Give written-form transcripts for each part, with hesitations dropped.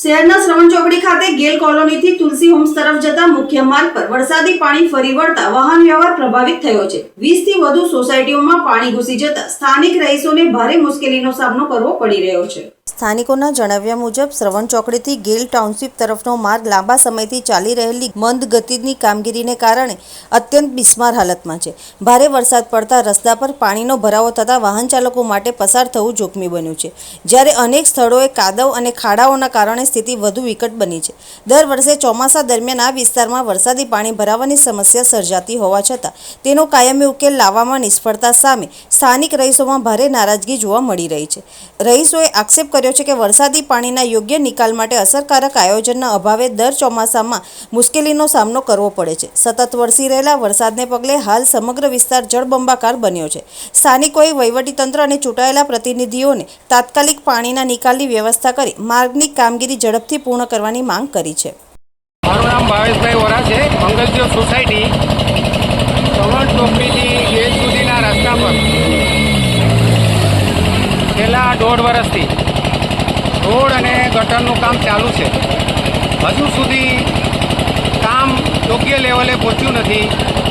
શહેરના શ્રવણ ચોકડી ખાતે ગેલ કોલોનીથી તુલસી હોમ્સ તરફ જતા મુખ્ય માર્ગ પર વરસાદી પાણી ફરી વળતા વાહન વ્યવહાર પ્રભાવિત થયો છે। 20 થી વધુ સોસાયટીઓમાં પાણી ઘૂસી જતા સ્થાનિક રહીશોને ભારે મુશ્કેલીનો સામનો કરવો પડી રહ્યો છે। સ્થાનિકોના જણાવ્યા મુજબ શ્રવણ ચોકડીથી ગેલ ટાઉનશીપ તરફનો માર્ગ લાંબા સમયથી ચાલી રહેલી મંદ ગતિની કામગીરીને કારણે અત્યંત બિસ્માર હાલતમાં છે। ભારે વરસાદ પડતા રસ્તા પર પાણીનો ભરાવો થતાં વાહન ચાલકો માટે પસાર થવું જોખમી બન્યું છે, જ્યારે અનેક સ્થળોએ કાદવ અને ખાડાઓના કારણે સ્થિતિ વધુ વિકટ બની છે। દર વર્ષે ચોમાસા દરમિયાન આ વિસ્તારમાં વરસાદી પાણી ભરાવાની સમસ્યા સર્જાતી હોવા છતાં તેનો કાયમી ઉકેલ લાવવામાં નિષ્ફળતા સામે સ્થાનિક રહીશોમાં ભારે નારાજગી જોવા મળી રહી છે। રહીશોએ આક્ષેપ કર્યો છે કે વરસાદી પાણીના યોગ્ય નિકાલ માટે અસરકારક આયોજનના અભાવે દર ચોમાસામાં મુશ્કેલીનો સામનો કરવો પડે છે। સતત વરસી રહેલા વરસાદને પગલે હાલ સમગ્ર વિસ્તાર જળબંબાકાર બન્યો છે। સ્થાનિકોએ વહીવટીતંત્ર અને ચૂંટાયેલા પ્રતિનિધિઓને તાત્કાલિક પાણીના નિકાલની વ્યવસ્થા કરી માર્ગની કામગીરી ઝડપથી પૂર્ણ કરવાની માંગ કરી છે। મારું નામ ભાવેશભાઈ વોરા છે। મંગલજીઓ સોસાયટી શ્રવણ ચોકડીથી ગેટ સુધીના રસ્તા પર છેલ્લા 1.5 વર્ષથી રોડ અને ગટરનું કામ ચાલુ છે। હજુ સુધી કામ યોગ્ય લેવલે પહોંચ્યું નથી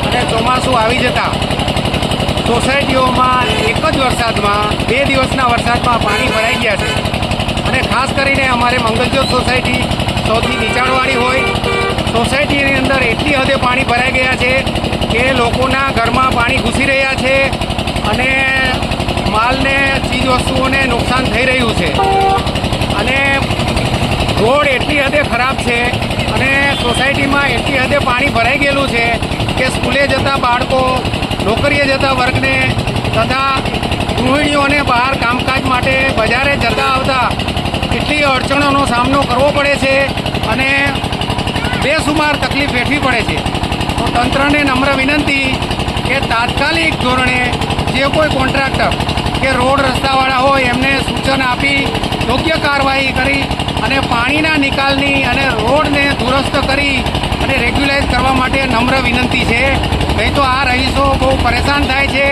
અને ચોમાસું આવી જતાં સોસાયટીઓમાં એક જ વરસાદમાં 2 દિવસના વરસાદમાં પાણી ભરાઈ ગયા છે અને ખાસ કરીને અમારે મંગલજ્યોત સોસાયટી સૌથી નીચાણવાળી હોય, સોસાયટીની અંદર એટલી હદે પાણી ભરાઈ ગયા છે કે લોકોના ઘરમાં પાણી ઘૂસી રહ્યા છે અને માલને ચીજવસ્તુઓને નુકસાન થઈ રહ્યું છે અને રોડ એટલી હદે ખરાબ છે અને સોસાયટીમાં એટલી હદે પાણી ભરાઈ ગયેલું છે કે સ્કૂલે જતા બાળકો, નોકરીએ જતા વર્ગને તથા ગૃહિણીઓને બહાર કામકાજ માટે બજારે જતા આવતા એટલી અડચણોનો સામનો કરવો પડે છે અને બેસુમાર તકલીફ વેઠવી પડે છે। તો તંત્રને નમ્ર વિનંતી કે તાત્કાલિક ધોરણે જે કોઈ કોન્ટ્રાક્ટર કે રોડ રસ્તાવાળા હોય એમને સૂચન આપી યોગ્ય કાર્યવાહી કરી અને પાણીના નિકાલની અને રોડને દુરસ્ત કરી અને રેગ્યુલાઇઝ કરવા માટે નમ્ર વિનંતી છે। નહીં તો આ રહીશો બહુ પરેશાન થાય છે।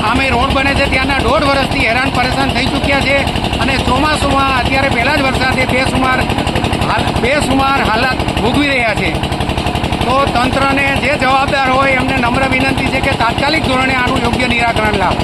આમે રોડ બને છે ત્યાંના 1.5 વર્ષથી હેરાન પરેશાન થઈ ચૂક્યા છે અને ચોમાસુમાં અત્યારે પહેલાં જ વરસાદે બેસુમાર હાલત ભોગવી રહ્યા છે। તો તંત્રને જે જવાબદાર હોય એમને નમ્ર વિનંતી છે કે તાત્કાલિક ધોરણે આનું યોગ્ય નિરાકરણ લાવે।